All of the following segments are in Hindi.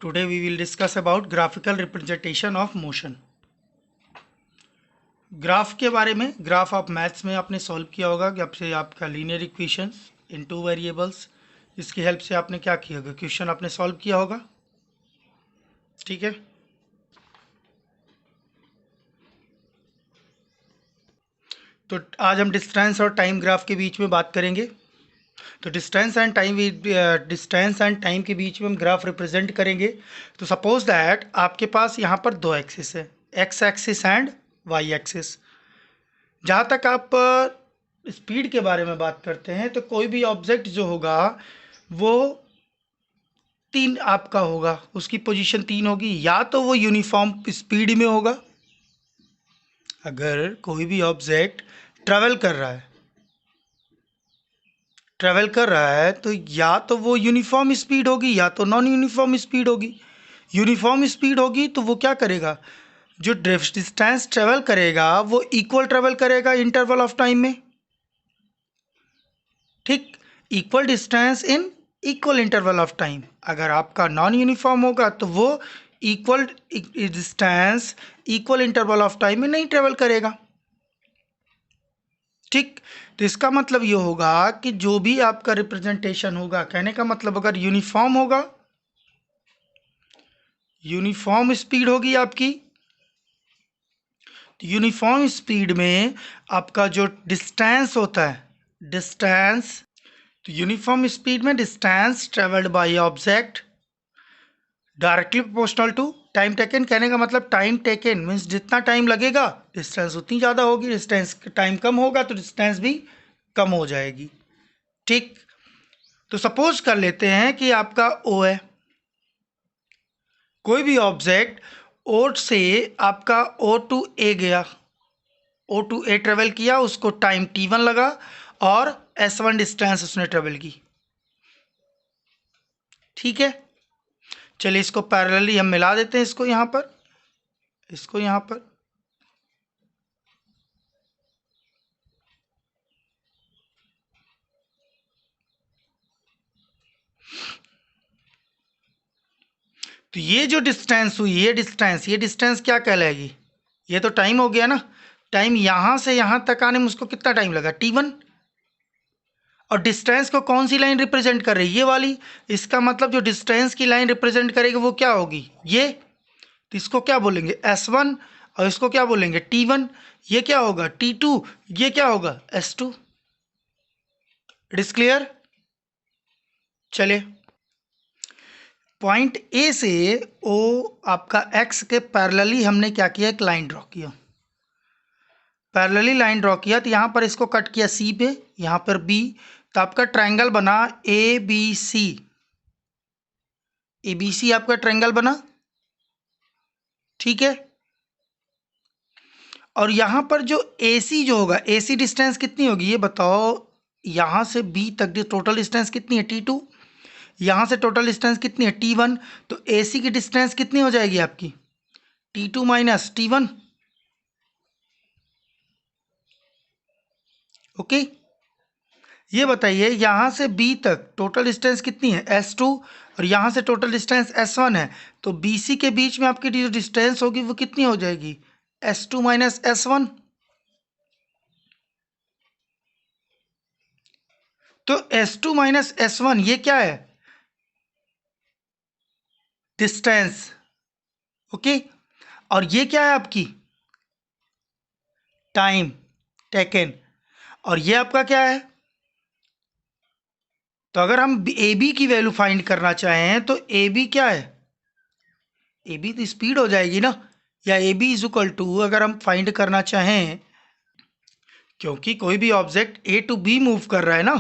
Today we will discuss about graphical representation of motion. Graph के बारे में, ग्राफ आप मैथ्स में आपने सॉल्व किया होगा कि आपसे आपका लीनियर इक्वेशंस इन 2 वेरिएबल्स, इसकी हेल्प से आपने क्या किया होगा, क्वेश्चन आपने सॉल्व किया होगा। ठीक है, तो आज हम डिस्टेंस और टाइम ग्राफ के बीच में बात करेंगे। तो डिस्टेंस एंड टाइम के बीच में हम ग्राफ रिप्रेजेंट करेंगे। तो सपोज दैट आपके पास यहाँ पर 2 एक्सिस है, X axis and Y axis. जहाँ तक आप स्पीड के बारे में बात करते हैं तो कोई भी ऑब्जेक्ट जो होगा वो 3 आपका होगा, उसकी पोजीशन 3 होगी, या तो वो यूनिफॉर्म स्पीड में होगा। अगर कोई भी ऑब्जेक्ट ट्रेवल कर रहा है तो या तो वो यूनिफॉर्म स्पीड होगी या तो नॉन यूनिफॉर्म स्पीड होगी। यूनिफॉर्म स्पीड होगी तो वो क्या करेगा, जो डिस्टेंस ट्रेवल करेगा वो इक्वल ट्रेवल करेगा इंटरवल ऑफ टाइम में। ठीक, equal distance in equal interval of time. अगर आपका नॉन यूनिफॉर्म होगा तो वो equal distance equal interval of time में नहीं ट्रेवल करेगा। ठीक, तो इसका मतलब ये होगा कि जो भी आपका रिप्रेजेंटेशन होगा, कहने का मतलब अगर यूनिफॉर्म होगा, यूनिफॉर्म स्पीड होगी आपकी, तो यूनिफॉर्म स्पीड में आपका जो डिस्टेंस होता है, डिस्टेंस, तो यूनिफॉर्म स्पीड में distance travelled by object directly proportional to time taken. कहने का मतलब टाइम टेकन मीन्स जितना टाइम लगेगा डिस्टेंस उतनी ज़्यादा होगी, डिस्टेंस टाइम कम होगा तो डिस्टेंस भी कम हो जाएगी। ठीक, तो सपोज कर लेते हैं कि आपका ओ है, कोई भी ऑब्जेक्ट ओ से आपका ओ टू ए गया, ओ टू ए ट्रेवल किया, उसको टाइम t1 लगा और s1 डिस्टेंस उसने ट्रेवल की। ठीक है, चलिए इसको पैरेलली हम मिला देते हैं, इसको यहाँ पर, इसको यहाँ पर। तो ये जो डिस्टेंस हुई, ये डिस्टेंस क्या कहलाएगी, ये तो टाइम हो गया ना। टाइम यहाँ से यहाँ तक आने में उसको कितना टाइम लगा, t1। और डिस्टेंस को कौन सी लाइन रिप्रेजेंट कर रही है, ये वाली। इसका मतलब जो डिस्टेंस की लाइन रिप्रेजेंट करेगी वो क्या होगी, ये। तो इसको क्या बोलेंगे, s1, और इसको क्या बोलेंगे, t1। ये क्या होगा, t2, ये क्या होगा, s2। It is clear. चलिए, पॉइंट ए से ओ आपका एक्स के पैरेलली हमने क्या किया, एक लाइन ड्रॉ किया, पैरेलली लाइन ड्रॉ किया। तो यहाँ पर इसको कट किया सी पे, यहाँ पर बी, तो आपका ट्रायंगल बना ए बी सी। ए बी सी आपका ट्रायंगल बना, ठीक है। और यहाँ पर जो ए सी जो होगा, ए सी डिस्टेंस कितनी होगी ये बताओ, यहाँ से बी तक टोटल डिस्टेंस कितनी है, t2। यहाँ से टोटल डिस्टेंस कितनी है, t1। तो ए सी की डिस्टेंस कितनी हो जाएगी आपकी, t2 माइनस t1। ओके, ये बताइए यहाँ से बी तक टोटल डिस्टेंस कितनी है, s2, और यहाँ से टोटल डिस्टेंस s1 है। तो बी सी के बीच में आपकी जो डिस्टेंस होगी वो कितनी हो जाएगी, s2 माइनस s1। तो s2 माइनस s1 ये क्या है, डिस्टेंस। ओके, और ये क्या है आपकी, टाइम टेकन। और ये आपका क्या है, तो अगर हम ए बी की वैल्यू फाइंड करना चाहें तो ए बी क्या है, ए बी तो स्पीड हो जाएगी ना, या A B is equal to, अगर हम फाइंड करना चाहें, क्योंकि कोई भी object A to B move कर रहा है ना,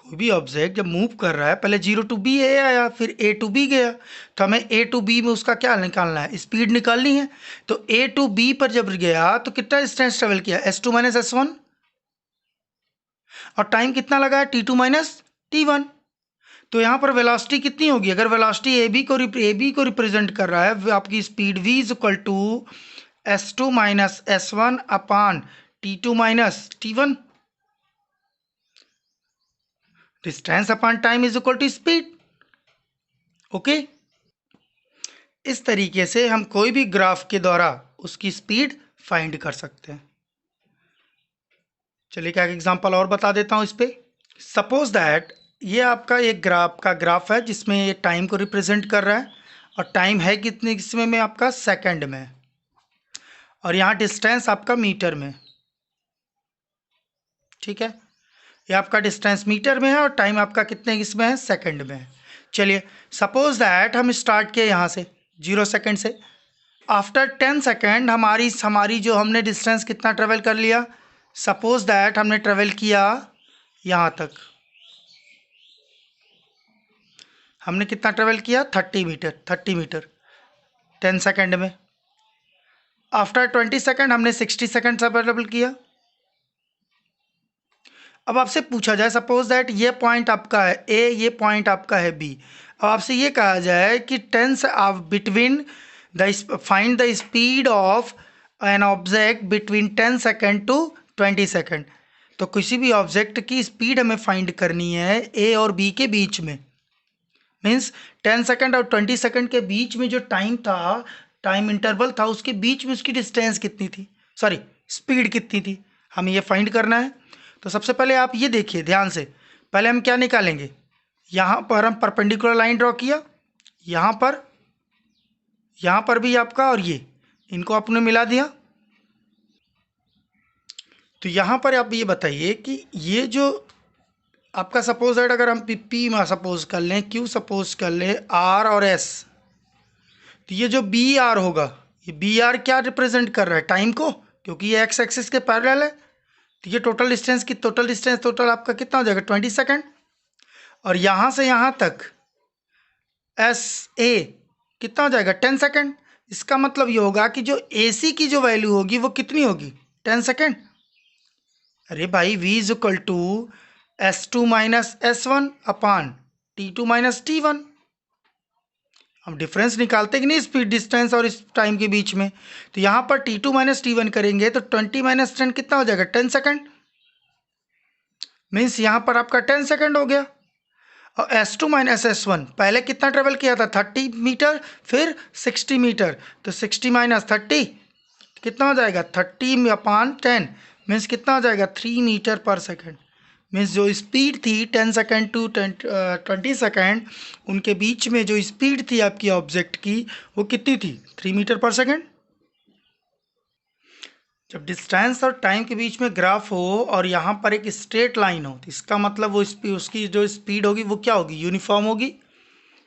कोई भी ऑब्जेक्ट जब मूव कर रहा है, पहले 0 टू बी ए आया, फिर ए टू बी गया, तो हमें ए टू बी में उसका क्या निकालना है, स्पीड निकालनी है। तो ए टू बी पर जब गया तो कितना डिस्टेंस ट्रेवल किया, s2 माइनस s1, और टाइम कितना लगा है, t2 माइनस t1। तो यहाँ पर वेलोसिटी कितनी होगी, अगर वेलोसिटी ए बी को रिप्रेजेंट कर रहा है, आपकी speed v is equal to s2 minus s1 upon t2 minus t1। Distance upon time is equal to speed. Okay, इस तरीके से हम कोई भी ग्राफ के द्वारा उसकी स्पीड फाइंड कर सकते हैं। चलिए क्या एग्जांपल और बता देता हूँ इस पे। सपोज दैट ये आपका एक ग्राफ है जिसमें ये टाइम को रिप्रेजेंट कर रहा है, और टाइम है कितने इसमें में आपका सेकंड में, और यहाँ डिस्टेंस आपका मीटर में। ठीक है, ये आपका डिस्टेंस मीटर में है और टाइम आपका कितने इसमें है, सेकंड में है। चलिए सपोज दैट हम स्टार्ट किए यहाँ से 0 सेकंड से। आफ्टर 10 सेकंड हमारी जो हमने डिस्टेंस कितना ट्रेवल कर लिया, सपोज दैट हमने ट्रेवल किया यहाँ तक, हमने कितना ट्रेवल किया 30 मीटर 10 सेकंड में। आफ्टर 20 सेकंड हमने 60 सेकंड अवेलेबल किया। अब आपसे पूछा जाए सपोज दैट ये पॉइंट आपका है ए, ये पॉइंट आपका है बी। अब आपसे ये कहा जाए कि between the find the speed of an object between 10 second to 20 second. तो किसी भी ऑब्जेक्ट की स्पीड हमें फाइंड करनी है ए और बी के बीच में। मीन्स 10 सेकंड और 20 सेकंड के बीच में जो टाइम था, टाइम इंटरवल था, उसके बीच में उसकी डिस्टेंस कितनी थी, सॉरी स्पीड कितनी थी, हमें ये फाइंड करना है। तो सबसे पहले आप ये देखिए ध्यान से, पहले हम क्या निकालेंगे, यहाँ पर हम परपेंडिकुलर लाइन ड्रॉ किया, यहाँ पर भी आपका, और ये इनको आपने मिला दिया। तो यहाँ पर आप ये बताइए कि ये जो आपका सपोज दैट अगर हम पी में सपोज कर लें, क्यू सपोज कर लें, आर और एस, तो ये जो बी आर होगा, ये बी आर क्या रिप्रेजेंट कर रहा है, टाइम को, क्योंकि ये एक्स एक्सिस के पैरेलल है। तो ये टोटल डिस्टेंस टोटल आपका कितना हो जाएगा 20 सेकंड। और यहाँ से यहाँ तक एस ए कितना हो जाएगा 10 सेकंड। इसका मतलब ये होगा कि जो ए सी की जो वैल्यू होगी वो कितनी होगी 10 सेकंड। अरे भाई v is equal to S2 minus S1 upon T2 minus T1। हम डिफरेंस निकालते कि नहीं स्पीड डिस्टेंस और इस टाइम के बीच में। तो यहाँ पर T2 माइनस T1 करेंगे तो 20 माइनस 10 कितना हो जाएगा 10 सेकंड। मीन्स यहाँ पर आपका 10 सेकंड हो गया। और S2 माइनस S1 पहले कितना ट्रेवल किया था 30 मीटर, फिर 60 मीटर, तो 60 माइनस 30 कितना हो जाएगा 30 अपान 10, मीन्स कितना हो जाएगा 3 मीटर पर सेकंड। मीन्स जो स्पीड थी 10 सेकंड टू 20 सेकंड, उनके बीच में जो स्पीड थी आपकी ऑब्जेक्ट की वो कितनी थी 3 मीटर पर सेकंड। जब डिस्टेंस और टाइम के बीच में ग्राफ हो और यहाँ पर एक स्ट्रेट लाइन हो, तो इसका मतलब वो उसकी जो स्पीड होगी वो क्या होगी, यूनिफॉर्म होगी।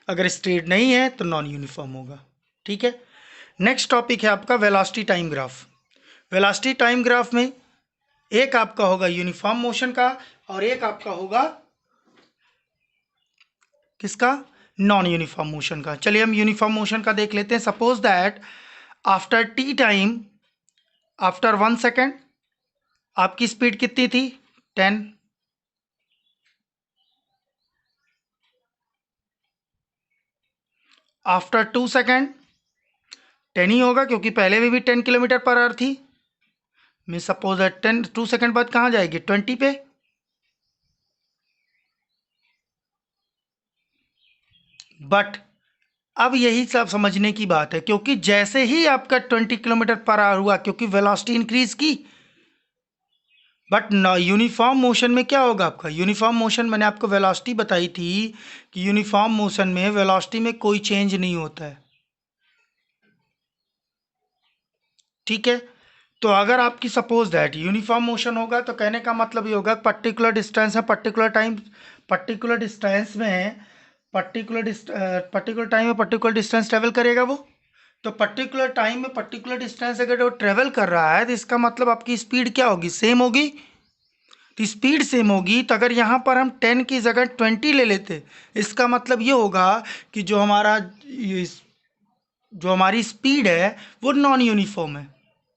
अगर स्ट्रेट नहीं है तो नॉन यूनिफॉर्म होगा। ठीक है, नेक्स्ट टॉपिक है आपका velocity time graph. Velocity time graph में एक आपका होगा यूनिफॉर्म मोशन का और एक आपका होगा किसका, नॉन यूनिफॉर्म मोशन का। चलिए हम यूनिफॉर्म मोशन का देख लेते हैं। Suppose that after t time, after 1 second आपकी स्पीड कितनी थी 10। आफ्टर 2 सेकेंड 10 ही होगा क्योंकि पहले में भी 10 किलोमीटर पर आवर थी। मैं सपोज दैट 2 सेकेंड बाद कहाँ जाएगी 20 पे। बट अब यही सब समझने की बात है, क्योंकि जैसे ही आपका 20 किलोमीटर पर आवर हुआ, क्योंकि वेलोसिटी इंक्रीज की, बट यूनिफॉर्म मोशन में क्या होगा आपका, यूनिफॉर्म मोशन मैंने आपको वेलोसिटी बताई थी कि यूनिफॉर्म मोशन में वेलोसिटी में कोई चेंज नहीं होता है। ठीक है, तो अगर आपकी सपोज दैट यूनिफॉर्म मोशन होगा तो कहने का मतलब ये होगा पर्टिकुलर डिस्टेंस है, पर्टिकुलर टाइम, पर्टिकुलर डिस्टेंस में पर्टिकुलर टाइम में पर्टिकुलर डिस्टेंस ट्रेवल करेगा वो। तो पर्टिकुलर टाइम में पर्टिकुलर डिस्टेंस अगर वो ट्रेवल कर रहा है तो इसका मतलब आपकी स्पीड क्या होगी, सेम होगी। तो स्पीड सेम होगी, तो अगर यहाँ पर हम 10 की जगह 20 ले लेते, इसका मतलब ये होगा कि जो हमारी स्पीड है वो नॉन यूनिफॉर्म है।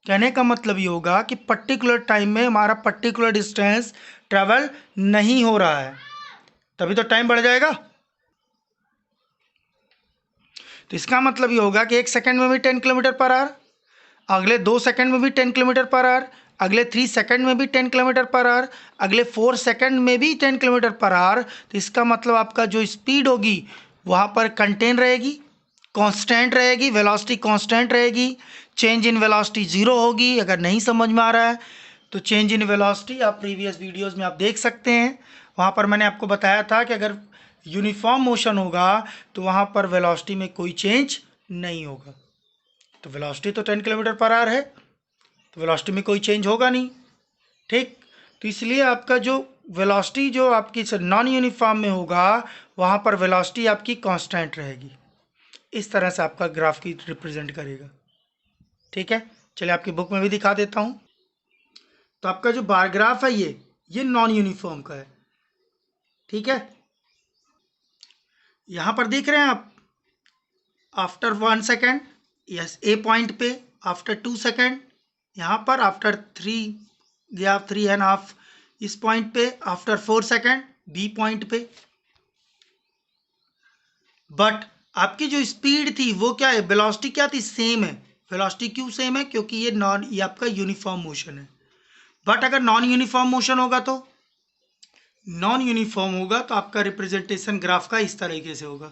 कहने का मतलब ये होगा कि पर्टिकुलर टाइम में हमारा पर्टिकुलर डिस्टेंस ट्रेवल नहीं हो रहा है, तभी तो टाइम बढ़ जाएगा। तो इसका मतलब ये होगा कि 1 सेकंड में भी 10 किलोमीटर पर आवर, अगले 2 सेकंड में भी 10 किलोमीटर पर आवर, अगले 3 सेकंड में भी 10 किलोमीटर पर आवर, अगले 4 सेकंड में भी 10 किलोमीटर पर आवर। तो इसका मतलब आपका जो स्पीड होगी वहाँ पर कंटेन रहेगी, कांस्टेंट रहेगी, वेलोसिटी कांस्टेंट रहेगी, चेंज इन वेलोसिटी जीरो होगी। अगर नहीं समझ में आ रहा है तो चेंज इन वेलोसिटी आप प्रीवियस वीडियोस में आप देख सकते हैं, वहाँ पर मैंने आपको बताया था कि अगर यूनिफॉर्म मोशन होगा तो वहाँ पर वेलोसिटी में कोई चेंज नहीं होगा। तो वेलोसिटी तो 10 किलोमीटर पर आवर है, तो वेलोसिटी में कोई चेंज होगा नहीं, ठीक। तो इसलिए आपका जो वेलोसिटी जो आपकी नॉन यूनिफॉर्म में होगा वहाँ पर वेलोसिटी आपकी कांस्टेंट रहेगी। इस तरह से आपका ग्राफ की रिप्रेजेंट करेगा, ठीक है। चलिए आपकी बुक में भी दिखा देता हूँ। तो आपका जो बार ग्राफ है ये नॉन यूनिफॉर्म का है, ठीक है। यहाँ पर देख रहे हैं आप, आफ्टर 1 सेकेंड यस ए पॉइंट पे, आफ्टर 2 सेकेंड यहाँ पर, आफ्टर 3 गया 3.5 इस पॉइंट पे, आफ्टर 4 सेकेंड बी पॉइंट पे। बट आपकी जो स्पीड थी वो क्या है, वेलोसिटी क्या थी, सेम है। वेलोसिटी क्यों सेम है, क्योंकि ये आपका यूनिफॉर्म मोशन है। बट अगर नॉन यूनिफॉर्म मोशन होगा तो आपका रिप्रेजेंटेशन ग्राफ का इस तरीके से होगा।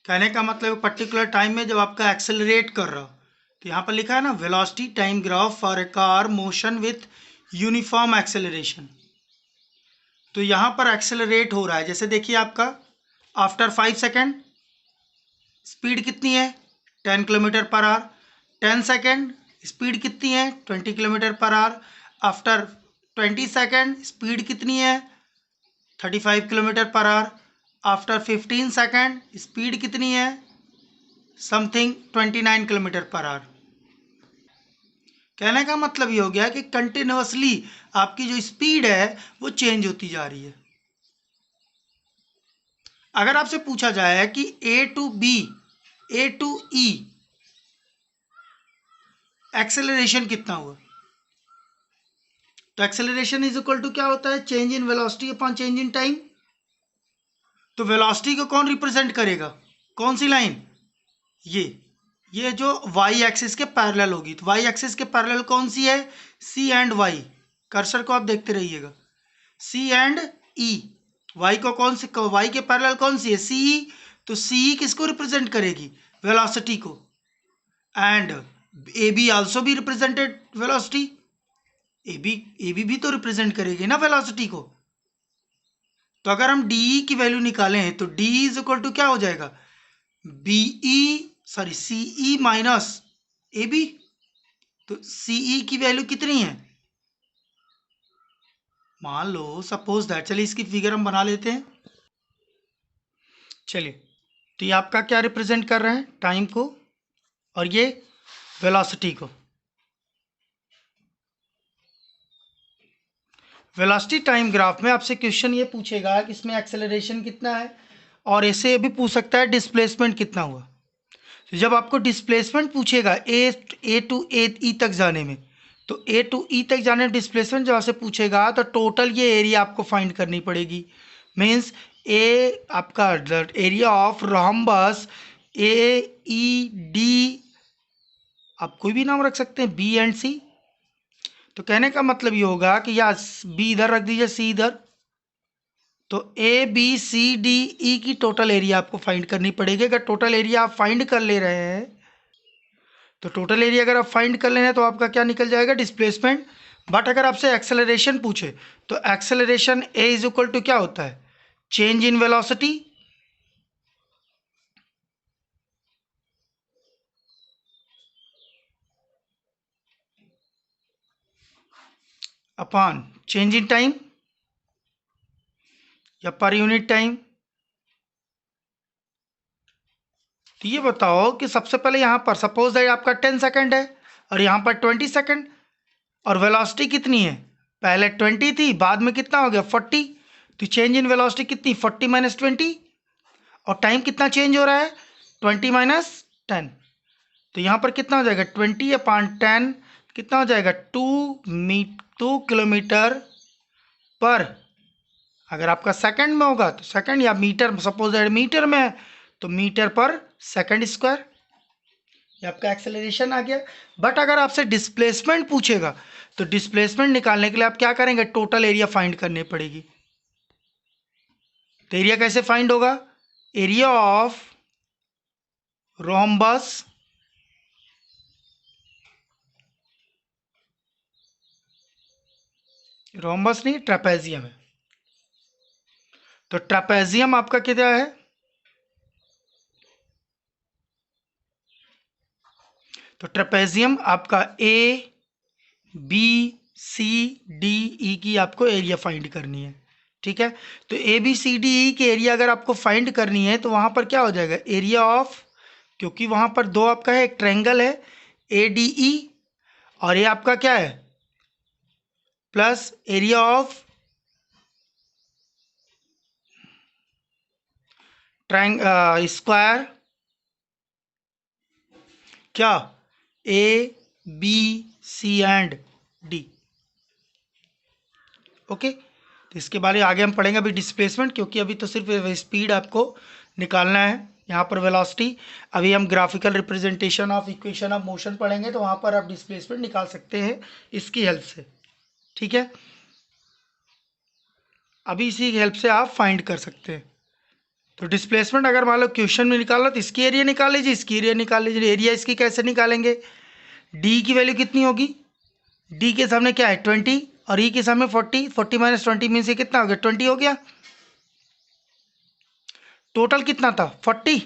कहने का मतलब पर्टिकुलर टाइम में जब आपका एक्सेलरेट कर रहा हो, तो यहाँ पर लिखा है ना, velocity time graph for a car motion with uniform acceleration. तो यहाँ पर एक्सेलरेट हो रहा है, जैसे देखिए आपका आफ्टर 5 सेकेंड स्पीड कितनी है, 10 kilometre per hour. 10 second speed कितनी है, 20 kilometre per hour. After 20 second speed कितनी है, 35 kilometre per hour. After 15 second speed कितनी है, समथिंग 29 किलोमीटर पर आवर। कहने का मतलब ये हो गया कि कंटिन्यूअसली आपकी जो स्पीड है वो चेंज होती जा रही है। अगर आपसे पूछा जाए कि A to B, A to E acceleration कितना हुआ, तो एक्सेलरेशन इज इक्वल टू क्या होता है, change in velocity upon change in time. तो वेलोसिटी को कौन रिप्रेजेंट करेगा, कौन सी लाइन, ये जो y एक्सिस के पैरेलल होगी। तो y एक्सिस के पैरेलल कौन सी है, c एंड y। कर्सर को आप देखते रहिएगा, c एंड e। y को कौन सी, y के पैरेलल कौन सी है, ce। तो ce किसको रिप्रेजेंट करेगी, वेलोसिटी को। एंड ए बी आल्सो भी रिप्रेजेंटेड वेलोसिटी, ए बी भी तो रिप्रेजेंट करेगी ना वेलोसिटी को। तो अगर हम डी की वैल्यू निकालें तो डी इज इक्वल टू क्या हो जाएगा, सीई माइनस ए बी। तो सीई की वैल्यू कितनी है, मान लो सपोज दैट, चलिए इसकी फिगर हम बना लेते हैं। चलिए, तो ये आपका क्या रिप्रेजेंट कर रहे हैं, टाइम को, और ये वेलोसिटी को। वेलोसिटी टाइम ग्राफ में आपसे क्वेश्चन ये पूछेगा कि इसमें एक्सेलरेशन कितना है, और ऐसे भी पूछ सकता है डिस्प्लेसमेंट कितना हुआ। तो जब आपको डिस्प्लेसमेंट पूछेगा ए टू ई तक जाने में, तो ए टू ई तक जाने में डिस्प्लेसमेंट जब आपसे पूछेगा तो टोटल ये एरिया आपको फाइंड करनी पड़ेगी। मीन्स ए आपका area of rhombus A E D, आप कोई भी नाम रख सकते हैं, बी एंड सी। तो कहने का मतलब ये होगा कि या बी इधर रख दीजिए, सी इधर। तो ए बी सी डी ई की टोटल एरिया आपको फाइंड करनी पड़ेगी। अगर टोटल एरिया आप फाइंड कर ले रहे हैं, तो टोटल एरिया अगर आप फाइंड कर ले रहे हैं तो आपका क्या निकल जाएगा, डिस्प्लेसमेंट। बट अगर आपसे एक्सेलरेशन पूछे तो acceleration A is equal to क्या होता है, change in velocity upon change in time या पर यूनिट टाइम। तो ये बताओ कि सबसे पहले यहाँ पर सपोज दैट आपका 10 सेकंड है और यहाँ पर 20 सेकंड, और वेलोसिटी कितनी है, पहले 20 थी, बाद में कितना हो गया 40। तो चेंज इन वेलोसिटी कितनी, 40 माइनस 20, और टाइम कितना चेंज हो रहा है, 20 माइनस 10। तो यहाँ पर कितना हो जाएगा, 20 अपॉन 10 कितना हो जाएगा, 2 किलोमीटर पर, अगर आपका सेकंड में होगा तो सेकंड, या मीटर, सपोज दैट मीटर में है तो मीटर पर सेकंड स्क्वायर। ये आपका एक्सेलरेशन आ गया। बट अगर आपसे डिस्प्लेसमेंट पूछेगा तो डिस्प्लेसमेंट निकालने के लिए आप क्या करेंगे, टोटल एरिया फाइंड करनी पड़ेगी। तो एरिया कैसे फाइंड होगा, एरिया ऑफ रोम्बस, रोम्बस नहीं, ट्रेपेजियम है। तो ट्रेपेजियम आपका कितना है? तो ट्रेपेजियम आपका ए बी सी डी ई की आपको एरिया फाइंड करनी है। ठीक है, तो ए बी सी डी ई की एरिया अगर आपको फाइंड करनी है तो वहां पर क्या हो जाएगा, एरिया ऑफ, क्योंकि वहां पर दो आपका है, एक ट्रायंगल है ए डी ई, और ये आपका क्या है, plus area of triangle square, क्या, A B C and D. Okay, तो इसके बारे में आगे हम पढ़ेंगे अभी डिस्प्लेसमेंट, क्योंकि अभी तो सिर्फ स्पीड आपको निकालना है, यहाँ पर वेलोसिटी। अभी हम graphical representation of equation of motion पढ़ेंगे, तो वहाँ पर आप डिस्प्लेसमेंट निकाल सकते हैं इसकी हेल्प से। ठीक है, अभी इसी की हेल्प से आप फाइंड कर सकते हैं। तो डिस्प्लेसमेंट अगर मान लो क्वेश्चन में निकाला तो इसकी एरिया निकाल लीजिए, इसकी एरिया निकाल लीजिए। एरिया इसकी कैसे निकालेंगे, डी की वैल्यू कितनी होगी, डी के सामने क्या है 20 और ई के सामने 40, 40 माइनस 20 मीन्स ये कितना हो गया, 20 हो गया। टोटल कितना था 40,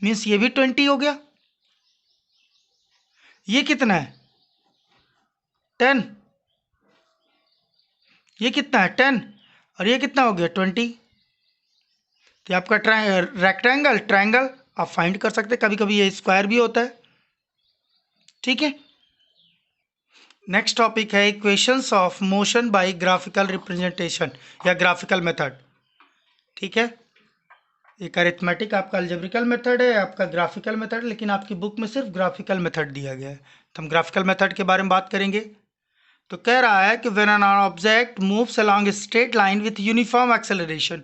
मीन्स ये भी 20 हो गया। ये कितना है 10, ये कितना है 10, और ये कितना हो गया 20। तो ये आपका रेक्टेंगल, ट्रायंगल आप फाइंड कर सकते हैं, कभी कभी ये स्क्वायर भी होता है। ठीक है, नेक्स्ट टॉपिक है equations of motion by graphical representation या ग्राफिकल मेथड। ठीक है, एक अरिथमेटिक आपका अलजेब्रिकल मेथड है, आपका ग्राफिकल मेथड, लेकिन आपकी बुक में सिर्फ ग्राफिकल मेथड दिया गया है, तो हम ग्राफिकल मेथड के बारे में बात करेंगे। तो कह रहा है कि when an object moves along a straight line with uniform acceleration,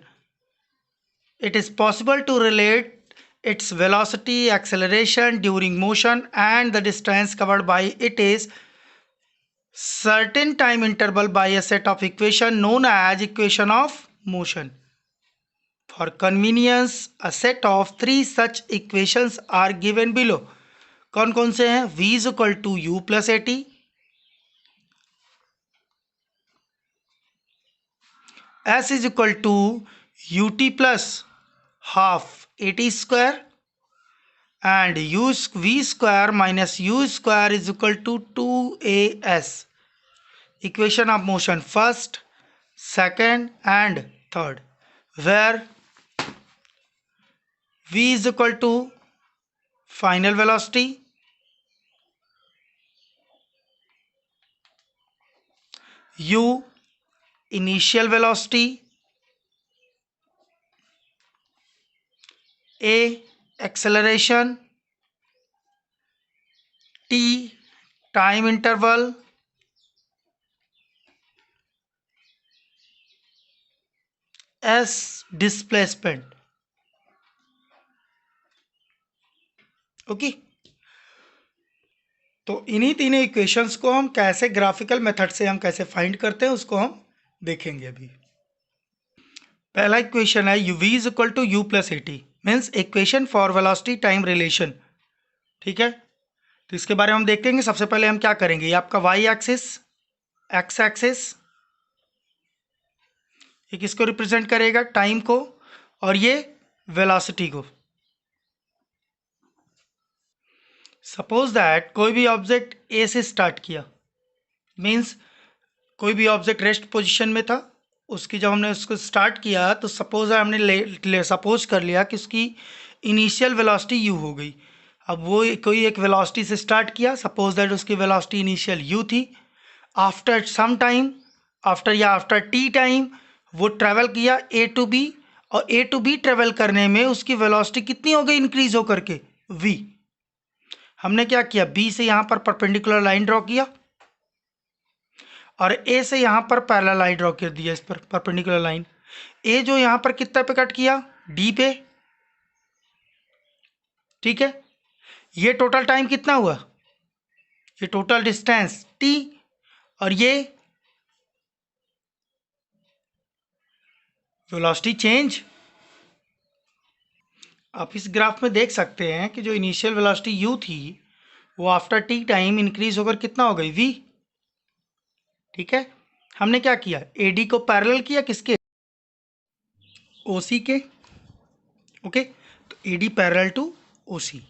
it is possible to relate its velocity, acceleration during motion and the distance covered by it is certain time interval by a set of equation known as equation of motion. For convenience, a set of three such equations are given below. कौन कौन से हैं, v is equal to u plus at, s is equal to ut plus half at square, and v square minus u square is equal to 2as. Equation of motion first, second and third, where v is equal to final velocity, u initial velocity, a acceleration, t time interval, s displacement. Okay, तो इन्हीं तीनों इक्वेशंस को हम कैसे ग्राफिकल मेथड से हम कैसे फाइंड करते हैं उसको हम देखेंगे अभी। पहला इक्वेशन है u v is equal to u plus a T, means equation for velocity time relation. ठीक है, तो इसके बारे में हम देखेंगे। सबसे पहले हम क्या करेंगे, ये आपका y एक्सिस, x एक्सिस, ये किसको रिप्रेजेंट करेगा, टाइम को, और ये वेलोसिटी को। सपोज दैट कोई भी ऑब्जेक्ट ए से स्टार्ट किया, मीन्स कोई भी ऑब्जेक्ट रेस्ट पोजीशन में था, उसकी जब हमने उसको स्टार्ट किया तो सपोज हमने सपोज कर लिया कि उसकी इनिशियल वेलोसिटी यू हो गई। अब वो कोई एक वेलोसिटी से स्टार्ट किया, सपोज दैट उसकी वेलोसिटी इनिशियल यू थी। After some time, after t time वो ट्रैवल किया ए टू बी, और ए टू बी ट्रैवल करने में उसकी वेलोसिटी कितनी हो गई, इंक्रीज होकर के वी। हमने क्या किया, बी से यहाँ पर परपेंडिकुलर लाइन ड्रॉ किया और ए से यहाँ पर पैरेलल लाइन ड्रॉ कर दिया, इस पर परपेंडिकुलर लाइन। ए जो यहाँ पर कितना पे कट किया, डी पे। ठीक है, ये टोटल टाइम कितना हुआ, ये टोटल डिस्टेंस टी, और ये वेलोसिटी चेंज। आप इस ग्राफ में देख सकते हैं कि जो इनिशियल वेलोसिटी यू थी वो आफ्टर टी टाइम इंक्रीज होकर कितना हो गई वी। ठीक है, हमने क्या किया, एडी को पैरेलल किया किसके, ओसी के। ओके, तो एडी पैरेलल टू ओसी,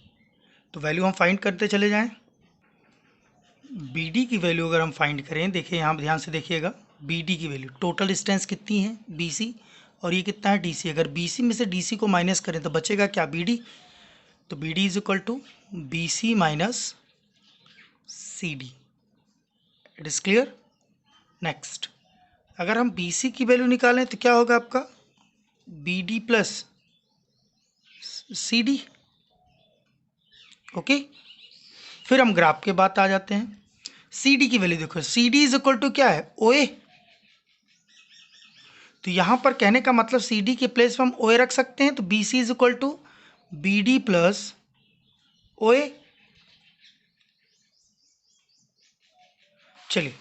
तो वैल्यू हम फाइंड करते चले जाएं। बीडी की वैल्यू अगर हम फाइंड करें, देखिए यहाँ ध्यान से देखिएगा, बीडी की वैल्यू टोटल डिस्टेंस कितनी है बीसी, और ये कितना है डीसी। अगर बीसी में से डीसी को माइनस करें तो बचेगा क्या, बीडी। तो BD is equal to BC minus CD. It is clear. Next, अगर हम बीसी की वैल्यू निकालें तो क्या होगा आपका, बीडी प्लस सीडी। ओके, फिर हम ग्राफ के बात आ जाते हैं। सीडी की वैल्यू देखो, सीडी इज इक्वल टू क्या है, ओए। तो यहां पर कहने का मतलब सीडी के प्लेस में हम ओए रख सकते हैं, तो BC is equal to BD plus OA. चलिए,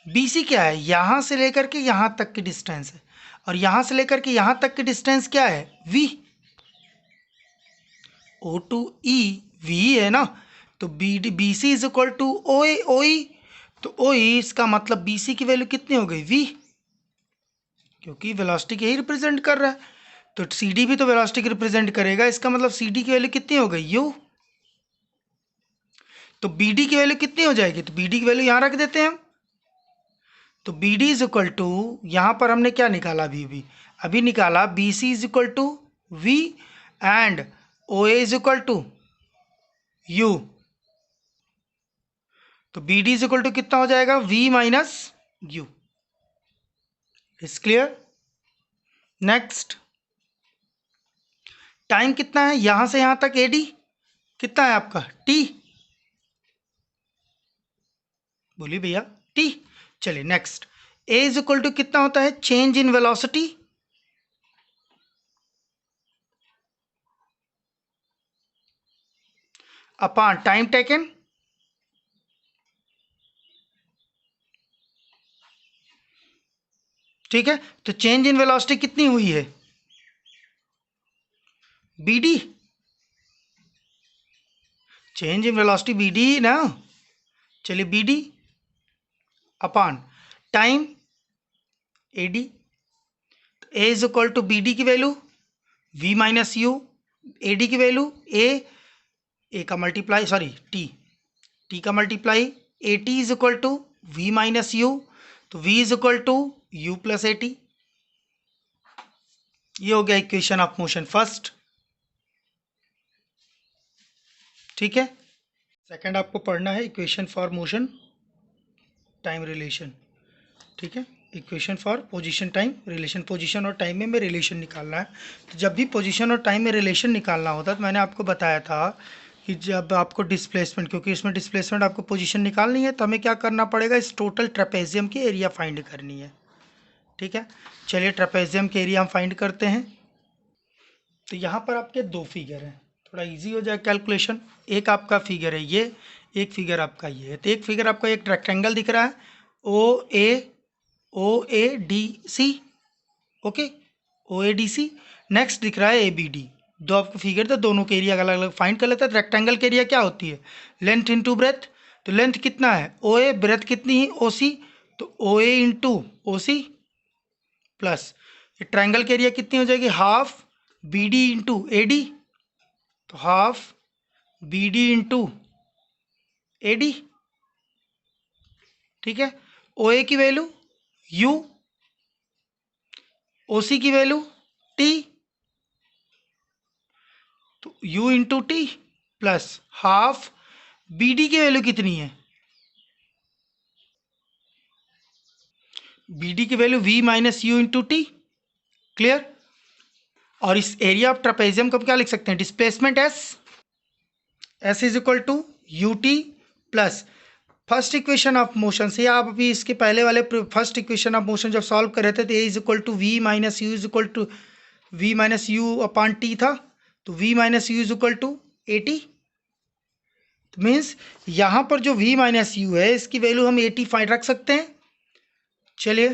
बीसी क्या है, यहां से लेकर के यहां तक की डिस्टेंस है, और यहां से लेकर के यहां तक की डिस्टेंस क्या है, v. O to E v है ना, तो B D B C is equal to O A O E. तो ओ ई, इसका मतलब बी सी की वैल्यू कितनी हो गई, वी, क्योंकि वेलोसिटी के ही रिप्रेजेंट कर रहा है। तो सी डी भी तो वेलोसिटी की रिप्रेजेंट करेगा, इसका मतलब सी डी की वैल्यू कितनी हो गई, यू। तो बी डी की वैल्यू कितनी हो जाएगी, तो बी डी की वैल्यू यहाँ रख देते हैं हम। तो B D is equal to, यहाँ पर हमने क्या निकाला, अभी निकाला B C is equal to v and O A is equal to u. तो B D is equal to कितना हो जाएगा, v minus you. Is clear. Next, time कितना है यहां से यहां तक, एडी कितना है आपका, टी। बोलिए भैया, टी। चलिए next, A is equal to कितना होता है, change in velocity upon time taken. ठीक है, तो चेंज इन वेलोसिटी कितनी हुई है, B D. Change in velocity B D ना। चलिए, B D upon time A D. A is equal to B D की value V minus U, A D की वैल्यू ए का मल्टीप्लाई, सॉरी टी का multiply, A T is equal to we minus u, तो v is equal to u plus a t. ये हो गया इक्वेशन ऑफ मोशन फर्स्ट। ठीक है, सेकंड आपको पढ़ना है equation for motion time relation. ठीक है, equation for position time relation, position और टाइम में रिलेशन निकालना है। तो जब भी पोजीशन और टाइम में रिलेशन निकालना होता है, तो मैंने आपको बताया था कि जब आपको डिस्प्लेसमेंट, क्योंकि इसमें डिस्प्लेसमेंट आपको पोजीशन निकालनी है, तो हमें क्या करना पड़ेगा, इस टोटल ट्रेपेजियम की एरिया फाइंड करनी है। ठीक है, चलिए ट्रेपेजियम की एरिया हम फाइंड करते हैं। तो यहाँ पर आपके दो फिगर हैं, थोड़ा इजी हो जाए कैलकुलेशन। एक आपका फिगर है ये, एक फिगर आपका ये है। तो एक फिगर आपका एक रेक्टेंगल दिख रहा है, O A D C. Okay, O A D C. Next दिख रहा है ए बी डी। दो आपको फिगर थे, दोनों के एरिया अलग अलग फाइंड कर लेते हैं। तो रेक्टेंगल के एरिया क्या होती है, लेंथ इंटू ब्रेथ। तो लेंथ कितना है ओ ए, ब्रेथ कितनी है ओ सी, तो O A into O C plus triangle के एरिया कितनी हो जाएगी, half B D into A D, तो half B D into A D. ठीक है, ओ ए की वैल्यू यू, ओ सी की वैल्यू टी, तो u into t plus half B D की वैल्यू कितनी है, बी डी की value v minus u into t. Clear. और इस एरिया ऑफ ट्रेपेजियम को क्या लिख सकते हैं, displacement S is equal to U T plus first equation of motion से, आप अभी इसके पहले वाले फर्स्ट इक्वेशन ऑफ मोशन जब सॉल्व कर रहे थे, तो A is equal to we minus you is equal to we minus U upon T था, तो v minus you is equal to A T. Means यहाँ पर जो v माइनस यू है, इसकी वैल्यू हम 80 फाइंड रख सकते हैं। चलिए,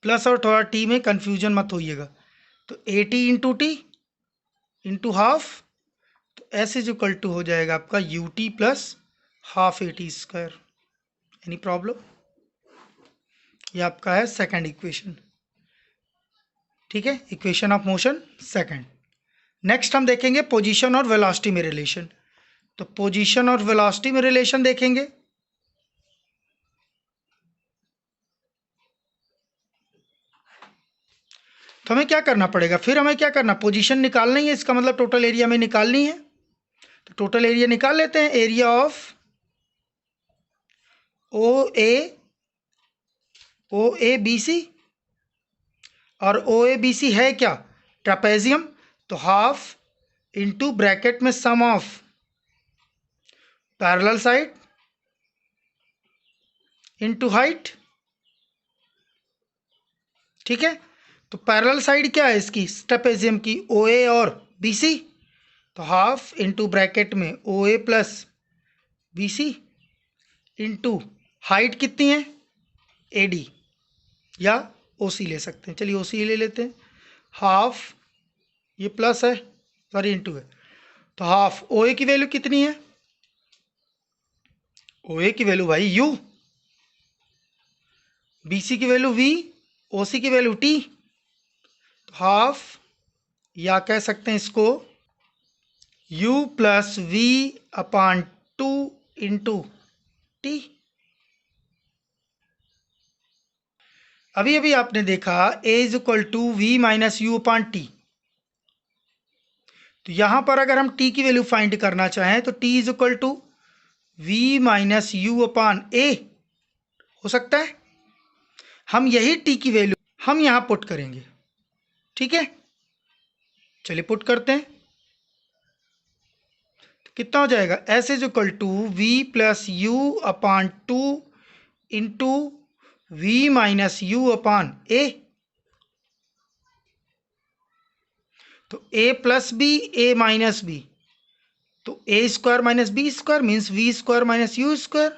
प्लस और थोड़ा टी में कंफ्यूजन मत होइएगा। तो 80 इंटू टी इंटू हाफ, तो एस इज इक्वल टू हो जाएगा आपका you T plus half A T square. Any problem? ये आपका है सेकंड इक्वेशन। ठीक है, equation of motion second. Next हम देखेंगे पोजीशन और वेलोसिटी में रिलेशन। तो पोजीशन और वेलोसिटी में रिलेशन देखेंगे। तो हमें क्या करना पड़ेगा, फिर हमें क्या करना, पोजीशन निकालनी है, इसका मतलब टोटल एरिया में निकालनी है। तो टोटल एरिया निकाल लेते हैं। Area of O A B C, और ओ ए बी सी है क्या, ट्रापेजियम। तो हाफ इंटू ब्रैकेट में sum of parallel side into height. ठीक है, तो पैरेलल साइड क्या है इसकी, ट्रापेजियम की, ओ ए और बी सी। तो हाफ इंटू ब्रैकेट में O A plus B C into height कितनी है, ए डी, या ओ सी ले सकते हैं। चलिए ओ सी ले लेते हैं। हाफ, ये प्लस है, सॉरी इंटू है, तो हाफ ओ ए की वैल्यू कितनी है, ओ ए की वैल्यू भाई यू, बी सी की वैल्यू वी, ओ सी की वैल्यू टी। तो हाफ, या कह सकते हैं इसको u plus v upon two into t. अभी अभी आपने देखा a is equal to we minus you upon t. तो यहां पर अगर हम t की वैल्यू फाइंड करना चाहें तो t is equal to we minus you upon A हो सकता है। हम यही t की वैल्यू हम यहां पुट करेंगे। ठीक है, चलिए पुट करते हैं। तो कितना हो जाएगा, s is equal to V plus U upon two into V minus you upon A. तो a plus B, A minus B, तो A square minus B square means V square minus U square.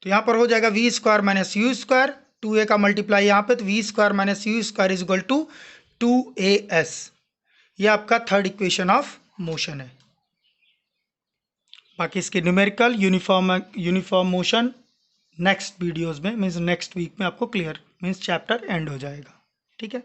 तो यहां पर हो जाएगा V square minus U square, two A का मल्टीप्लाई यहाँ पे, तो V square minus U square is equal to two A S. ये आपका थर्ड इक्वेशन ऑफ मोशन है। बाकी इसके numerical uniform motion next videos में मीन्स नेक्स्ट वीक में आपको क्लियर मीन्स चैप्टर एंड हो जाएगा। ठीक है।